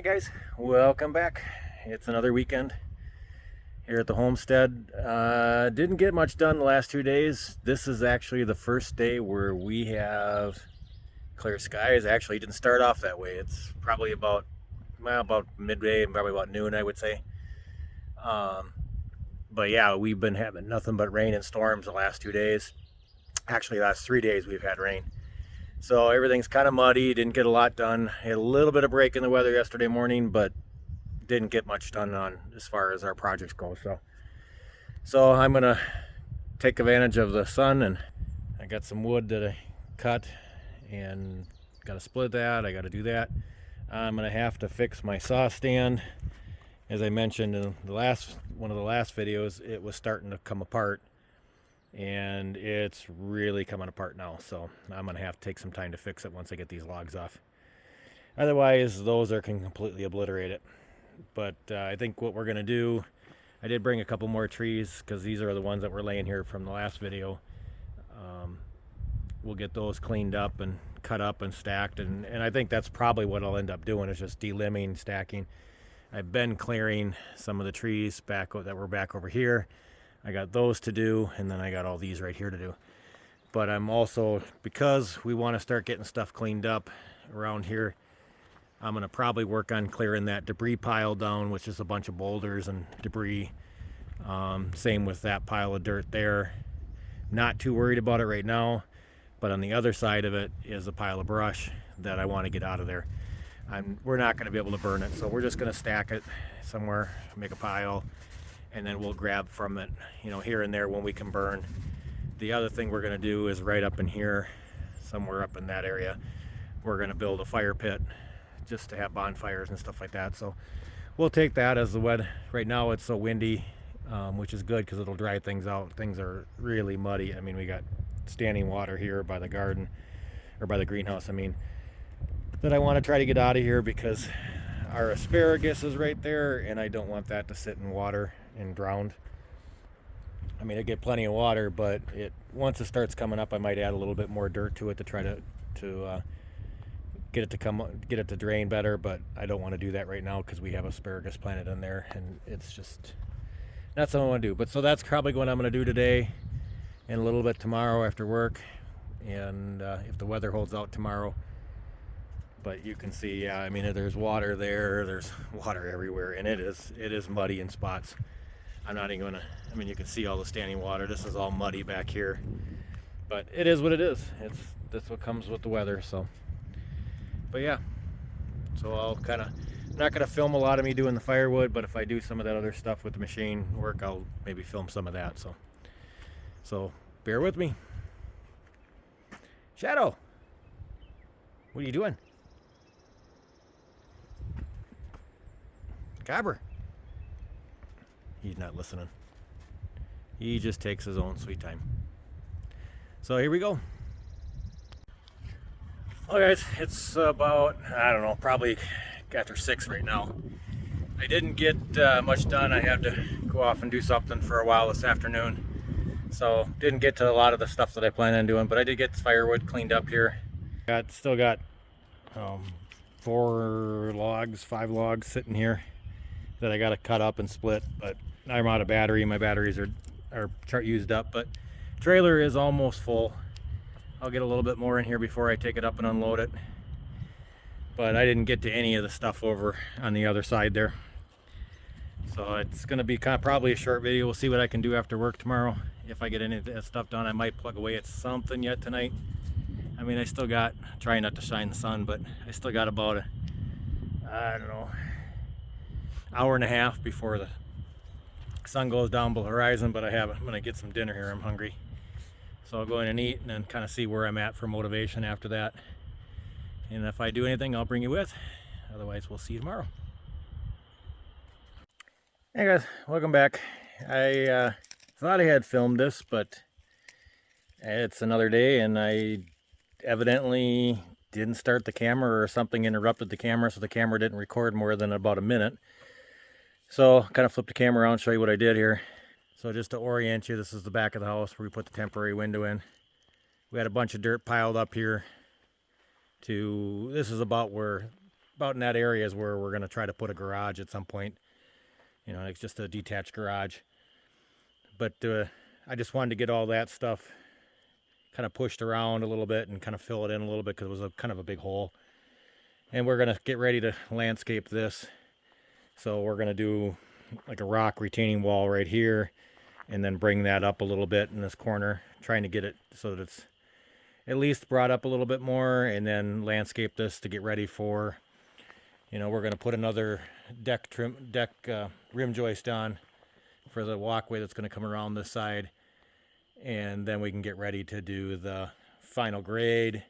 Hey guys, welcome back. It's another weekend here at the homestead. Didn't get much done the last 2 days. This is actually the first day where we have clear skies. Actually, it didn't start off that way. It's probably about midday and probably about noon, I would say. Um, but yeah, we've been having nothing but rain and storms the last 2 days. Actually, the last 3 days we've had rain. So everything's kind of muddy. Didn't get a lot done. Had a little bit of break in the weather yesterday morning, but didn't get much done on as far as our projects go. So I'm gonna take advantage of the sun, and I got some wood that I cut and got to split that. I got to do that. I'm gonna have to fix my saw stand. As I mentioned in one of the last videos, it was starting to come apart, and it's really coming apart now. So I'm gonna have to take some time to fix it once I get these logs off. Otherwise, those can completely obliterate it. But I think what we're gonna do, I did bring a couple more trees because these are the ones that were laying here from the last video. We'll get those cleaned up and cut up and stacked, and I think that's probably what I'll end up doing, is just delimbing, stacking. I've been clearing some of the trees that were back over here. I got those to do, and then I got all these right here to do. But I'm also, because we want to start getting stuff cleaned up around here, I'm going to probably work on clearing that debris pile down, which is a bunch of boulders and debris. Same with that pile of dirt there. Not too worried about it right now, but on the other side of it is a pile of brush that I want to get out of there. We're not going to be able to burn it, so we're just going to stack it somewhere, make a pile, and then we'll grab from it, here and there when we can burn. The other thing we're going to do is right up in here, somewhere up in that area, we're going to build a fire pit just to have bonfires and stuff like that. So we'll take that as the wet. Right now it's so windy, which is good because it'll dry things out. Things are really muddy. I mean, we got standing water here by the garden, or by the greenhouse, that I want to try to get out of here because our asparagus is right there, and I don't want that to sit in water and drown. I get plenty of water, but once it starts coming up, I might add a little bit more dirt to it to try to get it to drain better. But I don't want to do that right now because we have asparagus planted in there, and it's just not something I want to do. But so that's probably what I'm going to do today, and a little bit tomorrow after work, and if the weather holds out tomorrow. But you can see, there's water there, there's water everywhere, and it is muddy in spots. I'm not even gonna, you can see all the standing water. This is all muddy back here, but it is what it is. That's what comes with the weather. So, but yeah, so I'm not gonna film a lot of me doing the firewood, but if I do some of that other stuff with the machine work, I'll maybe film some of that. So bear with me. Shadow, what are you doing? Cobber. He's not listening. He just takes his own sweet time. So here we go. Well guys, it's about, I don't know, probably after 6 right now. I didn't get much done. I had to go off and do something for a while this afternoon. So didn't get to a lot of the stuff that I planned on doing, but I did get firewood cleaned up here. Still got 5 logs sitting here that I got to cut up and split, but I'm out of battery. My batteries are used up, but trailer is almost full. I'll get a little bit more in here before I take it up and unload it. But I didn't get to any of the stuff over on the other side there. So it's going to be probably a short video. We'll see what I can do after work tomorrow. If I get any of that stuff done, I might plug away at something yet tonight. I still got, trying not to shine the sun, but I still got about hour and a half before the sun goes down below the horizon. But I'm going to get some dinner here. I'm hungry. So I'll go in and eat, and then kind of see where I'm at for motivation after that. And if I do anything, I'll bring you with. Otherwise, we'll see you tomorrow. Hey guys, welcome back. I thought I had filmed this, but it's another day, and I evidently didn't start the camera, or something interrupted the camera, so the camera didn't record more than about a minute. So kind of flip the camera around, show you what I did here. So just to orient you, this is the back of the house where we put the temporary window in. We had a bunch of dirt piled up here. This is about about in that area is where we're going to try to put a garage at some point. You know, it's just a detached garage. But I just wanted to get all that stuff kind of pushed around a little bit and kind of fill it in a little bit because it was kind of a big hole. And we're going to get ready to landscape this. So we're going to do like a rock retaining wall right here and then bring that up a little bit in this corner, trying to get it so that it's at least brought up a little bit more, and then landscape this to get ready for, you know, we're going to put another rim joist on for the walkway that's going to come around this side. And then we can get ready to do the final grade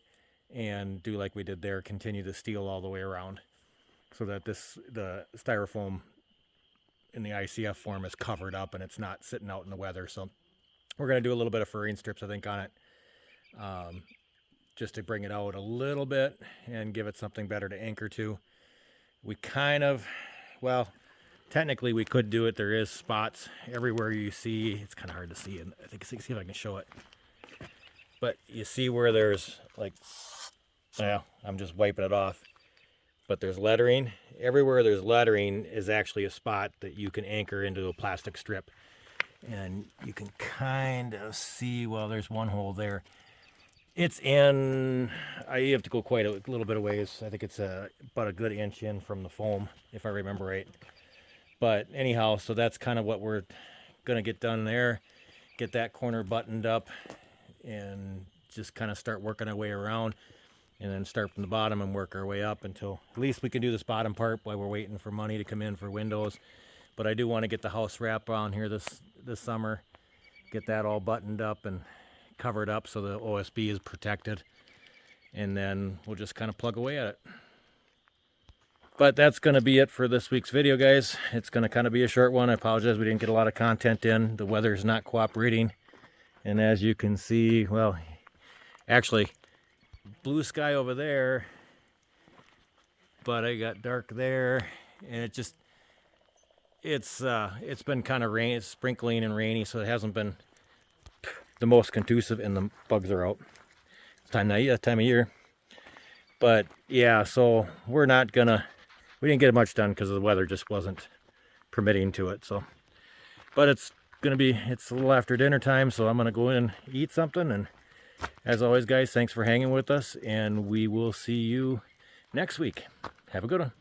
and do like we did there, continue the steel all the way around so that the styrofoam in the ICF form is covered up and it's not sitting out in the weather. So we're going to do a little bit of furring strips, I think, on it, just to bring it out a little bit and give it something better to anchor to. We kind of, well, technically we could do it. There is spots everywhere you see. It's kind of hard to see, and I think, see if I can show it. But you see where there's like, well, I'm just wiping it off. But there's lettering. Everywhere there's lettering is actually a spot that you can anchor into a plastic strip. And you can kind of see, well, there's one hole there. It's in, you have to go quite a little bit of ways. I think it's about a good inch in from the foam, if I remember right. But anyhow, so that's kind of what we're going to get done there. Get that corner buttoned up and just kind of start working our way around. And then start from the bottom and work our way up until at least we can do this bottom part while we're waiting for money to come in for windows. But I do want to get the house wrap on here this summer. Get that all buttoned up and covered up so the OSB is protected. And then we'll just kind of plug away at it. But that's going to be it for this week's video, guys. It's going to kind of be a short one. I apologize we didn't get a lot of content in. The weather's not cooperating. And as you can see, well, actually, blue sky over there, but I got dark there, and it's been kind of rain, sprinkling and rainy, so it hasn't been the most conducive, and the bugs are out. It's time of year. But yeah, so we didn't get much done because the weather just wasn't permitting to it. So, but it's a little after dinner time, so I'm gonna go in and eat something. And as always, guys, thanks for hanging with us, and we will see you next week. Have a good one.